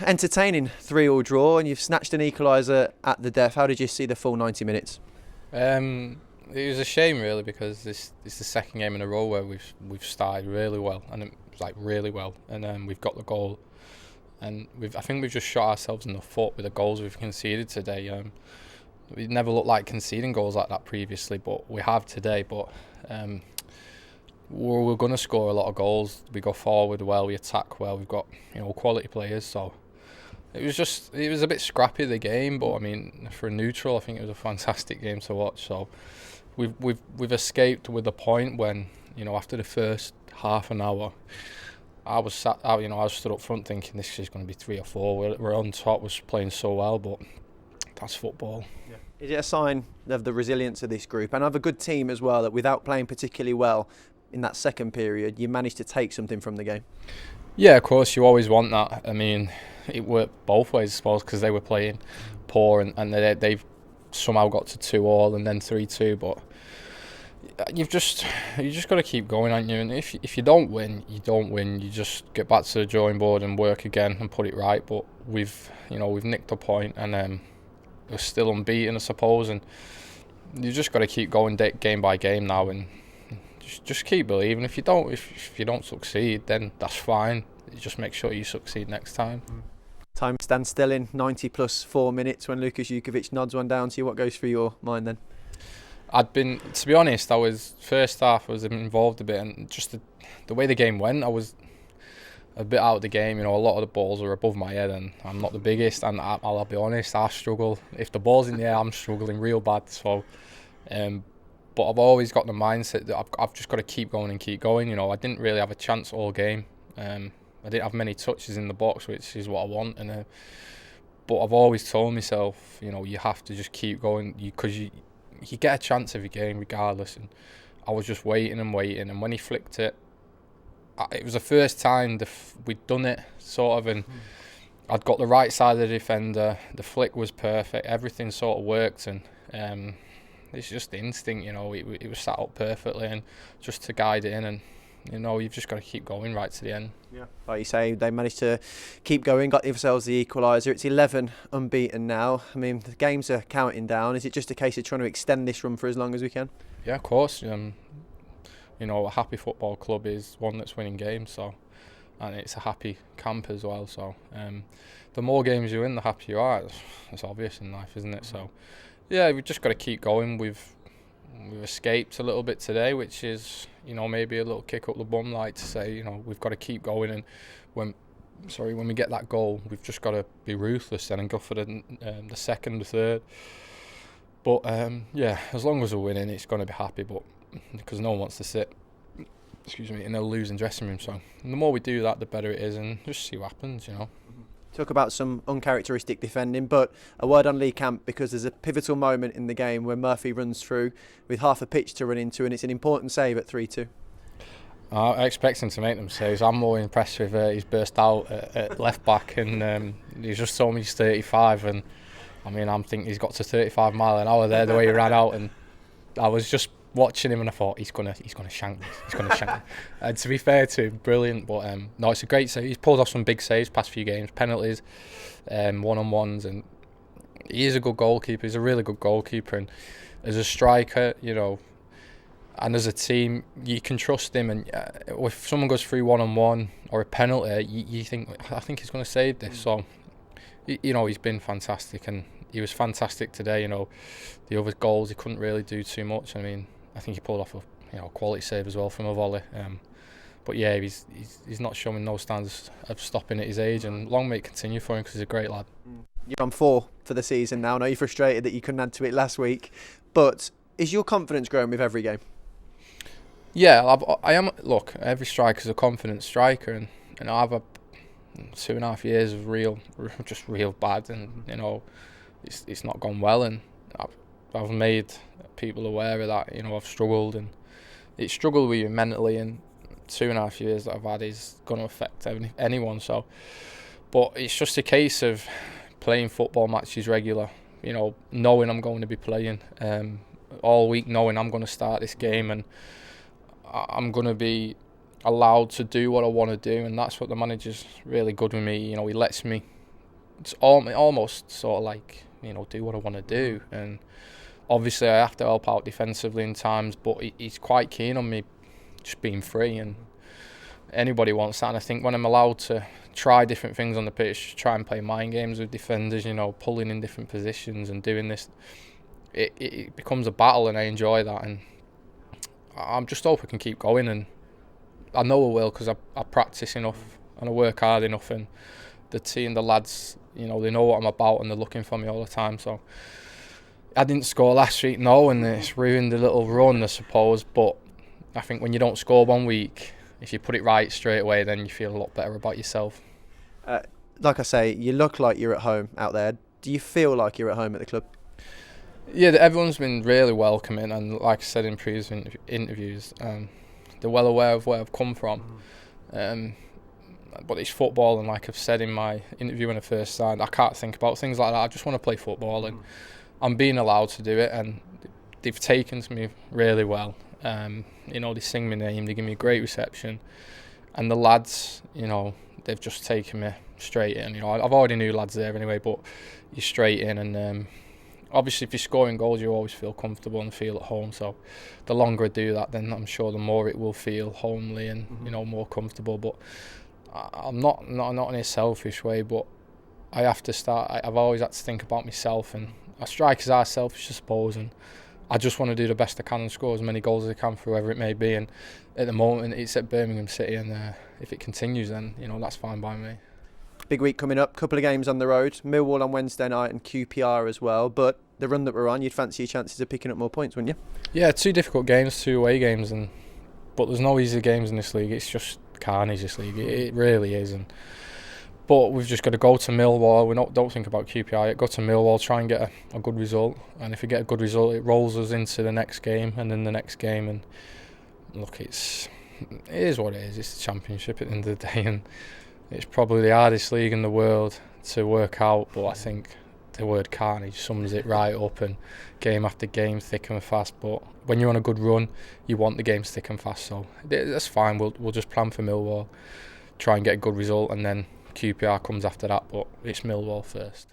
entertaining 3-3 draw, and you've snatched an equaliser at the death. How did you see the full 90 minutes? It was a shame really, because this is the second game in a row where we've started really well, and it was like really well, and we've got the goal, and I think we've just shot ourselves in the foot with the goals we've conceded today. We never looked like conceding goals like that previously, but we have today. But we're going to score a lot of goals. We go forward well, we attack well. We've got quality players, so it was a bit scrappy, the game. But I mean, for a neutral, I think it was a fantastic game to watch. So we've escaped with a point when after the first half an hour, I was sat out. I was stood up front thinking this is going to be 3 or 4. We're on top. We're playing so well, but that's football. Yeah. Is it a sign of the resilience of this group and of a good team as well, that without playing particularly well in that second period, you managed to take something from the game? Yeah, of course, you always want that. I mean, it worked both ways, I suppose, because they were playing poor and they've somehow got to 2-2 and then 3-2. But you just got to keep going, haven't you? And if you don't win, you don't win. You just get back to the drawing board and work again and put it right. But we've nicked a point, and we're still unbeaten, I suppose. And you just got to keep going game by game now, and just keep believing. If you don't succeed, then that's fine. You just make sure you succeed next time. Time stands still in 90 plus 4 minutes when Lukas Jukovic nods one down to you. What goes through your mind then? To be honest, first half I was involved a bit, and just the way the game went, I was a bit out of the game. A lot of the balls are above my head, and I'm not the biggest, and I'll be honest, I struggle. If the ball's in the air, I'm struggling real bad. So but I've always got the mindset that I've just got to keep going and keep going. I didn't really have a chance all game. I didn't have many touches in the box, which is what I want. But I've always told myself, you have to just keep going, because you get a chance every game regardless. And I was just waiting, and when he flicked it, it was the first time we'd done it, sort of, and I'd got the right side of the defender. The flick was perfect. Everything sort of worked, and it's just instinct, it was set up perfectly, and just to guide it in, and you've just got to keep going right to the end. Yeah, like you say, they managed to keep going, got themselves the equaliser. It's 11 unbeaten now. I mean, the games are counting down. Is it just a case of trying to extend this run for as long as we can? Yeah, of course. A happy football club is one that's winning games, so, and it's a happy camp as well. So the more games you win, the happier you are. It's obvious in life, isn't it? So yeah, we've just got to keep going. We've escaped a little bit today, which is maybe a little kick up the bum, like to say we've got to keep going. And when we get that goal, we've just got to be ruthless then and go for the second, the third. But yeah, as long as we're winning, it's going to be happy. But because no one wants to sit, in a losing dressing room. So the more we do that, the better it is, and just see what happens. Talk about some uncharacteristic defending, but a word on Lee Camp, because there's a pivotal moment in the game where Murphy runs through with half a pitch to run into, and it's an important save at 3-2. I expect him to make them saves. I'm more impressed with his burst out at left back, and he's just told me he's 35, and I mean, I'm thinking he's got to 35 mile an hour there, the way he ran out, and I was just watching him and I thought he's gonna shank this. He's gonna shank this. And to be fair to him, brilliant. But no, it's a great save. He's pulled off some big saves past few games, penalties, one-on-ones, and he is a good goalkeeper. He's a really good goalkeeper, and as a striker, and as a team, you can trust him. And if someone goes through one-on-one or a penalty, you think, I think he's going to save this. So he's been fantastic, and he was fantastic today. The other goals, he couldn't really do too much. I mean, I think he pulled off a quality save as well from a volley. But yeah, he's not showing no signs of stopping at his age, and long may it continue for him because he's a great lad. You're on 4 for the season now. I know you're frustrated that you couldn't add to it last week, but is your confidence growing with every game? Yeah, I am. Look, every striker's a confident striker, and I've had 2.5 years of real bad, and it's not gone well, and I've made people aware of that. I've struggled, and it's struggled with you mentally, and 2.5 years that I've had is going to affect anyone. So, but it's just a case of playing football matches regular. Knowing I'm going to be playing all week, knowing I'm going to start this game, and I'm going to be allowed to do what I want to do, and that's what the manager's really good with me. He lets me it's almost sort of like, do what I want to do. And obviously I have to help out defensively in times, but he's quite keen on me just being free, and anybody wants that. And I think when I'm allowed to try different things on the pitch, try and play mind games with defenders, pulling in different positions and doing this, it becomes a battle, and I enjoy that. And I'm just hope I can keep going, and I know I will, because I practice enough and I work hard enough, and the team, the lads, they know what I'm about, and they're looking for me all the time. So I didn't score last week, no, and it's ruined the little run, I suppose. But I think when you don't score one week, if you put it right straight away, then you feel a lot better about yourself. Like I say, you look like you're at home out there. Do you feel like you're at home at the club? Yeah, everyone's been really welcoming, and like I said in previous interviews, they're well aware of where I've come from. But it's football, and like I've said in my interview when I first signed, I can't think about things like that. I just want to play football, and I'm being allowed to do it, and they've taken to me really well. They sing my name, they give me a great reception, and the lads, they've just taken me straight in. I've already knew lads there anyway, but you're straight in, and obviously if you're scoring goals, you always feel comfortable and feel at home. So the longer I do that, then I'm sure the more it will feel homely and more comfortable. But I'm not in a selfish way, but I have to start. I've always had to think about myself, and strikers are selfish, I suppose, and I just want to do the best I can and score as many goals as I can for whoever it may be. And at the moment, it's at Birmingham City, and if it continues, then that's fine by me. Big week coming up, couple of games on the road, Millwall on Wednesday night and QPR as well. But the run that we're on, you'd fancy your chances of picking up more points, wouldn't you? Yeah, 2 difficult games, 2 away games, but there's no easy games in this league. It's just carnage, this league. It really is. But we've just got to go to Millwall. We don't think about QPR yet. Go to Millwall, try and get a good result. And if we get a good result, it rolls us into the next game and then the next game. And look, it is what it is. It's the Championship at the end of the day, and it's probably the hardest league in the world to work out. But I think the word carnage sums it right up. And game after game, thick and fast. But when you're on a good run, you want the games thick and fast. So that's fine. We'll just plan for Millwall, try and get a good result, and then QPR comes after that, but it's Millwall first.